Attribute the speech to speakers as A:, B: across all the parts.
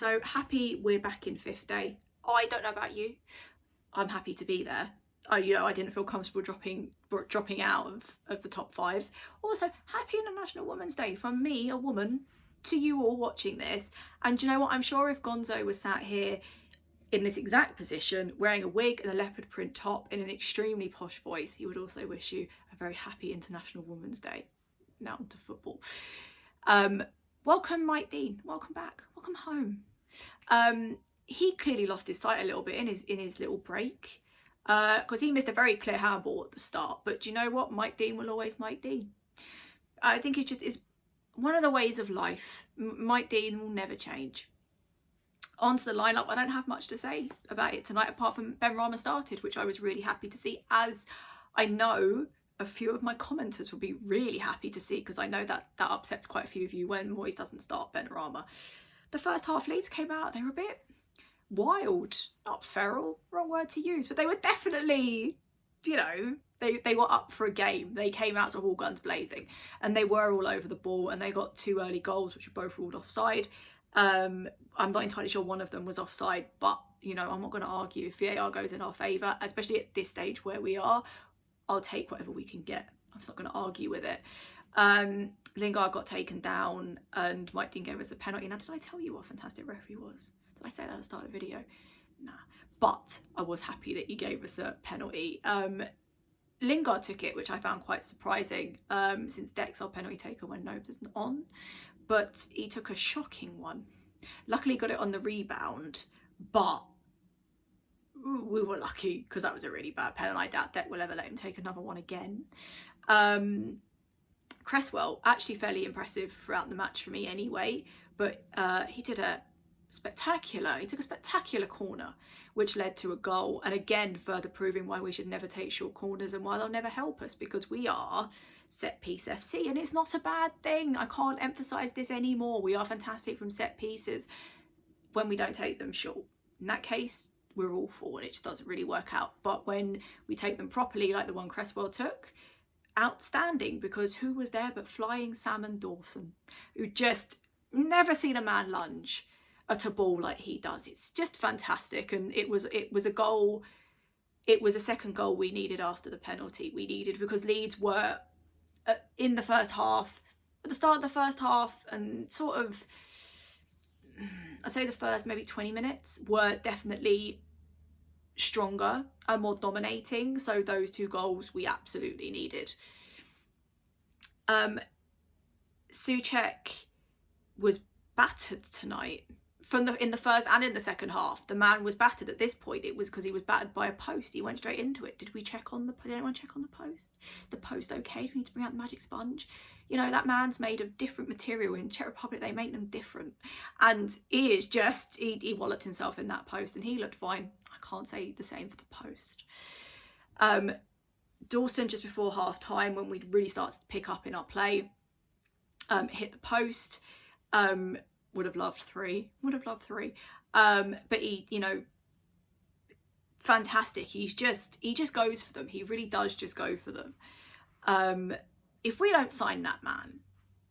A: So happy we're back in fifth day. I don't know about you. I'm happy to be there. I didn't feel comfortable dropping out of the top 5. Also, happy International Women's Day from me, a woman, to you all watching this. And do you know what? I'm sure if Gonzo was sat here in this exact position, wearing a wig and a leopard print top in an extremely posh voice, he would also wish you a very happy International Women's Day. Now to football. Welcome, Mike Dean. Welcome back. Welcome home. He clearly lost his sight a little bit in his little break, because he missed a very clear handball at the start. But do you know what? Mike Dean will always Mike Dean. I think it's one of the ways of life. Mike Dean will never change. On to the lineup. I don't have much to say about it tonight, apart from Benrahma started, which I was really happy to see, as I know a few of my commenters will be really happy to see, because I know that upsets quite a few of you when Moyes doesn't start Benrahma. The first half, Leeds came out, they were a bit wild, not feral, wrong word to use, but they were definitely, they were up for a game. They came out to all guns blazing, and they were all over the ball, and they got 2 early goals, which were both ruled offside. I'm not entirely sure one of them was offside, but I'm not going to argue if VAR goes in our favour, especially at this stage where we are. I'll take whatever we can get. I'm just not going to argue with it. Lingard got taken down and Mike Dean gave us a penalty. Now, did I tell you what a fantastic referee was? Did I say that at the start of the video? Nah. But I was happy that he gave us a penalty. Lingard took it, which I found quite surprising, since Deck's our penalty taker when Nobes isn't on. But he took a shocking one. Luckily got it on the rebound, but we were lucky because that was a really bad penalty. I doubt Deck will ever let him take another one again. Cresswell, actually fairly impressive throughout the match for me anyway, but he took a spectacular corner, which led to a goal, and again further proving why we should never take short corners and why they'll never help us, because we are set piece FC, and it's not a bad thing. I can't emphasize this anymore. We are fantastic from set pieces when we don't take them short. In that case, we're awful and it just doesn't really work out. But when we take them properly, like the one Cresswell took, outstanding, because who was there but Flying Salmon Dawson, who just never seen a man lunge at a ball like he does. It's just fantastic, and it was a goal. It was a second goal we needed after the penalty. We needed, because Leeds were in the first half, at the start of the first half, and sort of, I'd say the first maybe 20 minutes were definitely stronger and more dominating. So those 2 goals we absolutely needed. Souček was battered tonight in the first and in the second half. The man was battered. At this point, it was because he was battered by a post. He went straight into it. Did anyone check on the post? The post okay? Do we need to bring out the magic sponge? That man's made of different material. In Czech Republic, they make them different. And he is just, he walloped himself in that post and he looked fine. I can't say the same for the post. Dawson, just before half time, when we'd really started to pick up in our play, hit the post. Would have loved 3. But he, fantastic. He just goes for them. He really does just go for them. If we don't sign that man,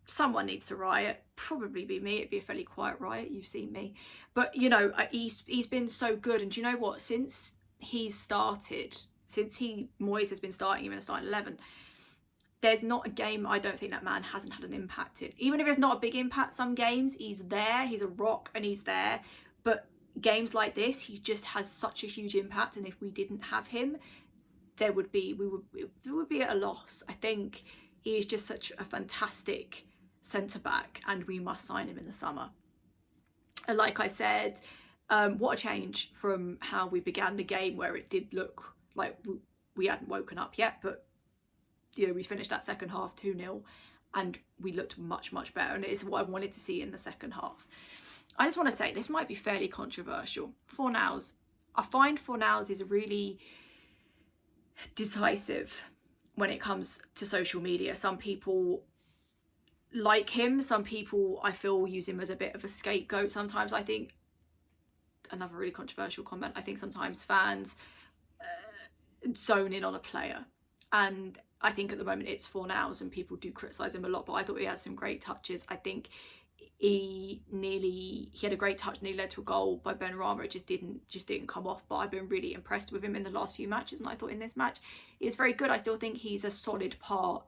A: someone needs to riot. Probably be me. It'd be a fairly quiet riot. You've seen me. But he's been so good. And do you know what? Since Moyes has been starting him in the starting 11, there's not a game I don't think that man hasn't had an impact in. Even if it's not a big impact, some games he's there, he's a rock and he's there. But games like this, he just has such a huge impact. And if we didn't have him, we would be at a loss. I think he is just such a fantastic centre back, and we must sign him in the summer. And like I said, what a change from how we began the game, where it did look like we hadn't woken up yet, but we finished that second half 2-0 and we looked much better, and it's what I wanted to see in the second half. I just want to say, this might be fairly controversial. Fornals, I find Fornals is really decisive when it comes to social media. Some people like him, some people I feel use him as a bit of a scapegoat. Sometimes I think, another really controversial comment, I think sometimes fans zone in on a player, and I think at the moment it's Fornals and people do criticise him a lot, but I thought he had some great touches. I think he had a great touch, nearly led to a goal by Benrahma. It just didn't come off. But I've been really impressed with him in the last few matches, and I thought in this match he was very good. I still think he's a solid part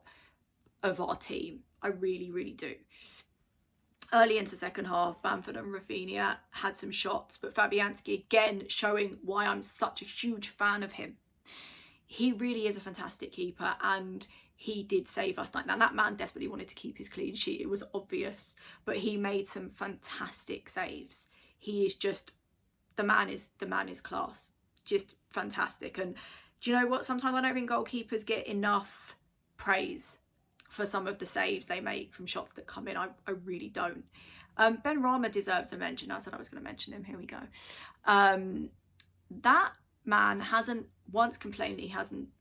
A: of our team. I really do. Early into the second half, Bamford and Rafinha had some shots, but Fabianski again showing why I'm such a huge fan of him. He really is a fantastic keeper, and he did save us. Now that man desperately wanted to keep his clean sheet, it was obvious, but he made some fantastic saves. He is just, the man is class, just fantastic. And do you know what, sometimes I don't think goalkeepers get enough praise for some of the saves they make from shots that come in. I really don't. Benrahma deserves a mention. I said I was going to mention him. Here we go. That man hasn't once complained that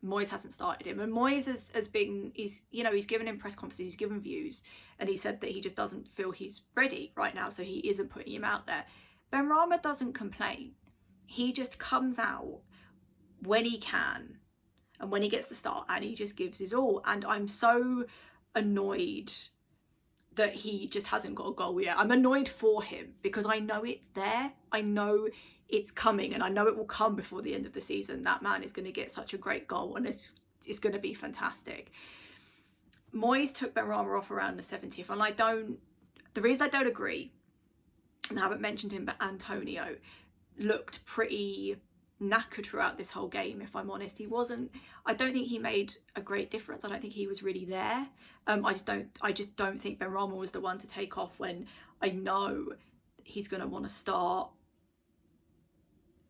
A: Moyes hasn't started him, and Moyes has been, he's given him press conferences, he's given views, and he said that he just doesn't feel he's ready right now, so he isn't putting him out there. Benrahma doesn't complain. He just comes out when he can and when he gets the start, and he just gives his all. And I'm so annoyed that he just hasn't got a goal yet. I'm annoyed for him because I know it's there. I know it's coming, and I know it will come before the end of the season. That man is going to get such a great goal, and it's going to be fantastic. Moyes took Benrahma off around the 70th, and the reason I don't agree, and I haven't mentioned him, but Antonio looked pretty knackered throughout this whole game, if I'm honest. I don't think he made a great difference. I don't think he was really there. I just don't think Benrahma was the one to take off when I know he's going to want to start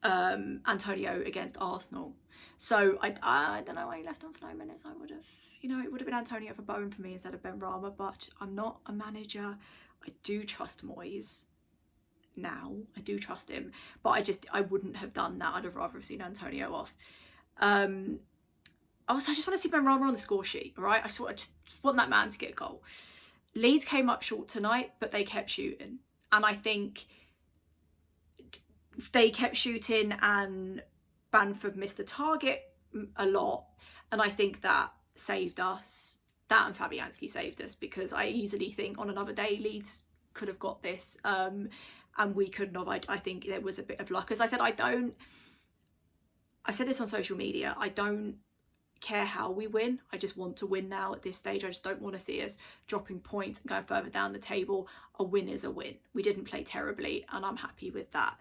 A: Antonio against Arsenal. So I don't know why he left on for 9 minutes. I would have, it would have been Antonio for Bowen for me instead of Benrahma, but I'm not a manager. I do trust Moyes now. I do trust him, but I wouldn't have done that. I'd have rather have seen Antonio off. Also, I just want to see Benrahma on the score sheet, all right? I just want that man to get a goal. Leeds came up short tonight, but they kept shooting, and I think they kept shooting, and Bamford missed the target a lot, and I think that saved us. That and Fabianski saved us, because I easily think on another day Leeds could have got this, and we couldn't have. I think there was a bit of luck. As I said, I said this on social media, I don't care how we win. I just want to win now at this stage. I just don't want to see us dropping points and going further down the table. A win is a win. We didn't play terribly, and I'm happy with that.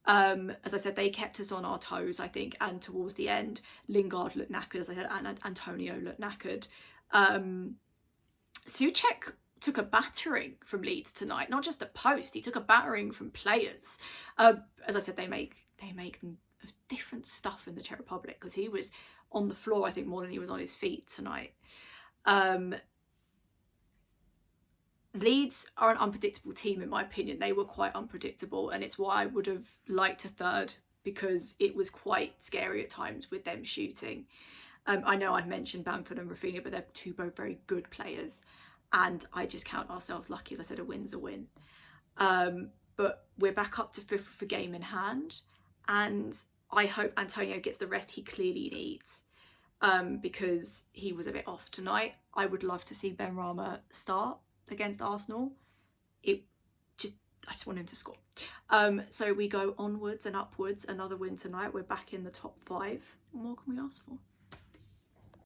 A: As I said, they kept us on our toes, I think, and towards the end, Lingard looked knackered, as I said, and Antonio looked knackered. Souček took a battering from Leeds tonight, not just a post. He took a battering from players. As I said, they make different stuff in the Czech Republic, because he was on the floor, I think, more than he was on his feet tonight. Leeds are an unpredictable team, in my opinion. They were quite unpredictable, and it's why I would have liked a third, because it was quite scary at times with them shooting. I know I've mentioned Bamford and Rafinha, but they're both very good players, and I just count ourselves lucky. As I said, a win's a win. But we're back up to fifth for game in hand, and I hope Antonio gets the rest he clearly needs, because he was a bit off tonight. I would love to see Benrahma start against Arsenal. I just want him to score. So we go onwards and upwards. Another win tonight. We're back in the top 5. What more can we ask for?